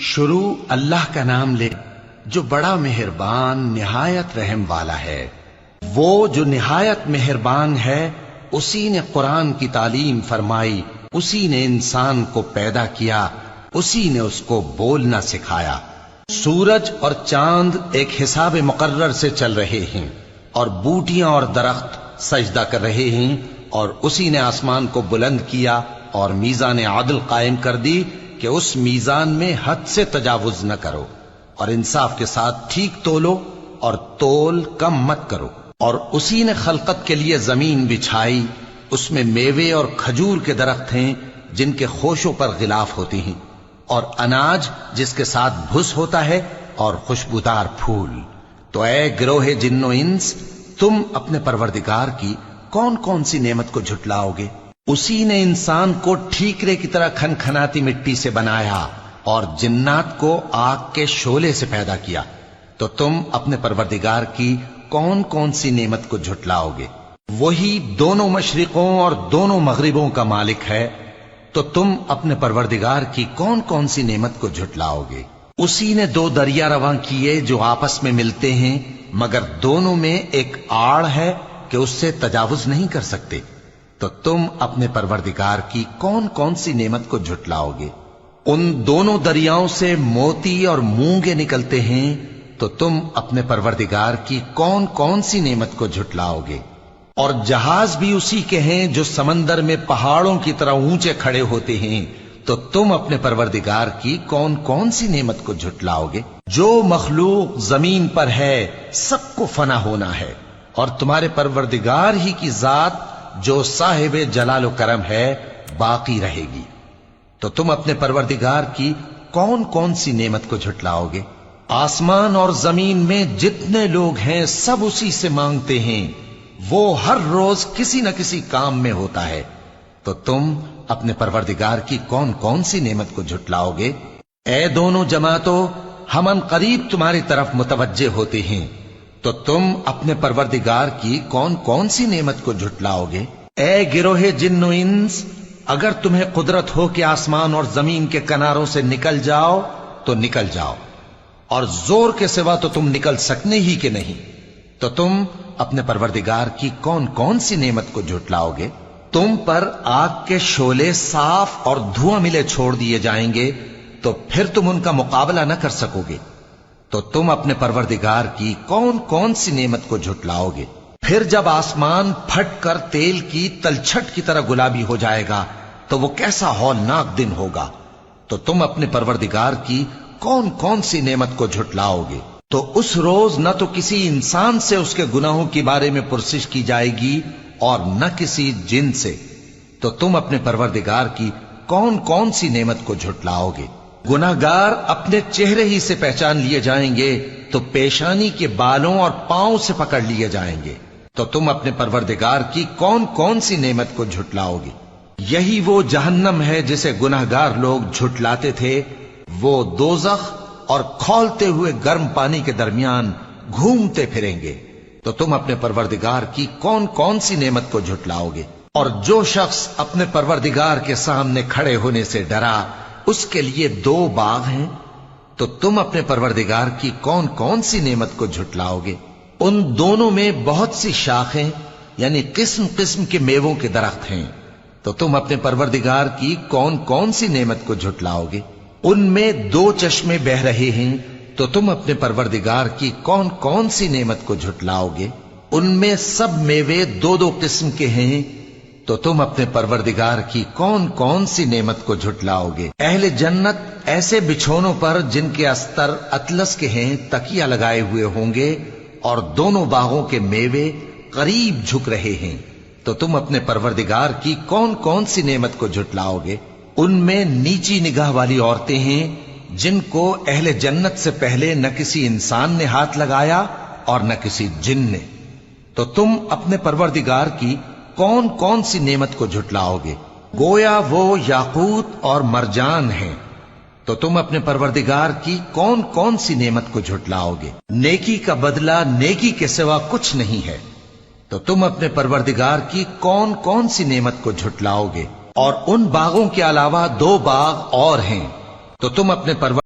شروع اللہ کا نام لے جو بڑا مہربان نہایت رحم والا ہے۔ وہ جو نہایت مہربان ہے، اسی نے قرآن کی تعلیم فرمائی، اسی نے انسان کو پیدا کیا، اسی نے اس کو بولنا سکھایا۔ سورج اور چاند ایک حساب مقرر سے چل رہے ہیں، اور بوٹیاں اور درخت سجدہ کر رہے ہیں، اور اسی نے آسمان کو بلند کیا اور میزان عدل قائم کر دی کہ اس میزان میں حد سے تجاوز نہ کرو، اور انصاف کے ساتھ ٹھیک تولو اور تول کم مت کرو۔ اور اسی نے خلقت کے لیے زمین بچھائی، اس میں میوے اور کھجور کے درخت ہیں جن کے خوشوں پر غلاف ہوتی ہیں، اور اناج جس کے ساتھ بھس ہوتا ہے، اور خوشبودار پھول۔ تو اے گروہ جن و انس، تم اپنے پروردگار کی کون کون سی نعمت کو جھٹلاؤ گے؟ اسی نے انسان کو ٹھیکرے کی طرح کھنکھناتی مٹی سے بنایا اور جنات کو آگ کے شعلے سے پیدا کیا۔ تو تم اپنے پروردگار کی کون کون سی نعمت کو جھٹلاؤ گے؟ وہی دونوں مشرقوں اور دونوں مغربوں کا مالک ہے، تو تم اپنے پروردگار کی کون کون سی نعمت کو جھٹلاؤ گے؟ اسی نے دو دریا رواں کیے جو آپس میں ملتے ہیں، مگر دونوں میں ایک آڑ ہے کہ اس سے تجاوز نہیں کر سکتے۔ تو تم اپنے پروردگار کی کون کون سی نعمت کو جھٹلاؤ گے؟ ان دونوں دریاؤں سے موتی اور مونگے نکلتے ہیں، تو تم اپنے پروردگار کی کون کون سی نعمت کو جھٹلاؤ گے؟ اور جہاز بھی اسی کے ہیں جو سمندر میں پہاڑوں کی طرح اونچے کھڑے ہوتے ہیں، تو تم اپنے پروردگار کی کون کون سی نعمت کو جھٹلاؤ گے؟ جو مخلوق زمین پر ہے سب کو فنا ہونا ہے، اور تمہارے پروردگار ہی کی ذات جو صاحب جلال و کرم ہے باقی رہے گی۔ تو تم اپنے پروردگار کی کون کون سی نعمت کو جھٹلاؤ گے؟ آسمان اور زمین میں جتنے لوگ ہیں سب اسی سے مانگتے ہیں، وہ ہر روز کسی نہ کسی کام میں ہوتا ہے۔ تو تم اپنے پروردگار کی کون کون سی نعمت کو جھٹلاؤ گے؟ اے دونوں جماعتوں، ہم ان قریب تمہاری طرف متوجہ ہوتے ہیں، تو تم اپنے پروردگار کی کون کون سی نعمت کو جھٹلاؤ گے؟ اے گروہ جن و انس، اگر تمہیں قدرت ہو کہ آسمان اور زمین کے کناروں سے نکل جاؤ تو نکل جاؤ، اور زور کے سوا تو تم نکل سکنے ہی کہ نہیں، تو تم اپنے پروردگار کی کون کون سی نعمت کو جھٹلاؤ گے؟ تم پر آگ کے شعلے صاف اور دھواں ملے چھوڑ دیے جائیں گے، تو پھر تم ان کا مقابلہ نہ کر سکو گے۔ تو تم اپنے پروردگار کی کون کون سی نعمت کو جھٹلاؤ گے؟ پھر جب آسمان پھٹ کر تیل کی تلچھٹ کی طرح گلابی ہو جائے گا تو وہ کیسا ہولناک دن ہوگا۔ تو تم اپنے پروردگار کی کون کون سی نعمت کو جھٹلاؤ گے؟ تو اس روز نہ تو کسی انسان سے اس کے گناہوں کے بارے میں پرسش کی جائے گی اور نہ کسی جن سے۔ تو تم اپنے پروردگار کی کون کون سی نعمت کو جھٹلاؤ گے؟ گناہگار اپنے چہرے ہی سے پہچان لیے جائیں گے تو پیشانی کے بالوں اور پاؤں سے پکڑ لیے جائیں گے۔ تو تم اپنے پروردگار کی کون کون سی نعمت کو جھٹلاؤ گے؟ یہی وہ جہنم ہے جسے گناہگار لوگ جھٹلاتے تھے، وہ دوزخ اور کھولتے ہوئے گرم پانی کے درمیان گھومتے پھریں گے۔ تو تم اپنے پروردگار کی کون کون سی نعمت کو جھٹلاؤ گے؟ اور جو شخص اپنے پروردگار کے سامنے کھڑے ہونے سے ڈرا، اس کے لیے دو باغ ہیں۔ تو تم اپنے پروردگار کی کون کون سی نعمت کو جھٹلاؤ گے؟ ان دونوں میں بہت سی شاخیں یعنی قسم قسم کے میووں کے درخت ہیں۔ تو تم اپنے پروردگار کی کون کون سی نعمت کو جھٹلاؤ گے؟ ان میں دو چشمے بہ رہے ہیں، تو تم اپنے پروردگار کی کون کون سی نعمت کو جھٹلاؤ گے؟ ان میں سب میوے دو دو قسم کے ہیں، تو تم اپنے پروردگار کی کون کون سی نعمت کو جھٹلاؤ گے؟ اہل جنت ایسے بچھونوں پر جن کے استر اطلس کے ہیں تکیہ لگائے ہوئے ہوں گے، اور دونوں باغوں کے میوے قریب جھک رہے ہیں۔ تو تم اپنے پروردگار کی کون کون سی نعمت کو جھٹلاؤ گے؟ ان میں نیچی نگاہ والی عورتیں ہیں جن کو اہل جنت سے پہلے نہ کسی انسان نے ہاتھ لگایا اور نہ کسی جن نے۔ تو تم اپنے پروردگار کی کون کون سی نعمت کو جھٹلاؤ گے؟ گویا وہ یاقوت اور مرجان ہیں۔ تو تم اپنے پروردگار کی کون کون سی نعمت کو جھٹلاؤ گے؟ نیکی کا بدلہ نیکی کے سوا کچھ نہیں ہے۔ تو تم اپنے پروردگار کی کون کون سی نعمت کو جھٹلاؤ گے؟ اور ان باغوں کے علاوہ دو باغ اور ہیں، تو تم اپنے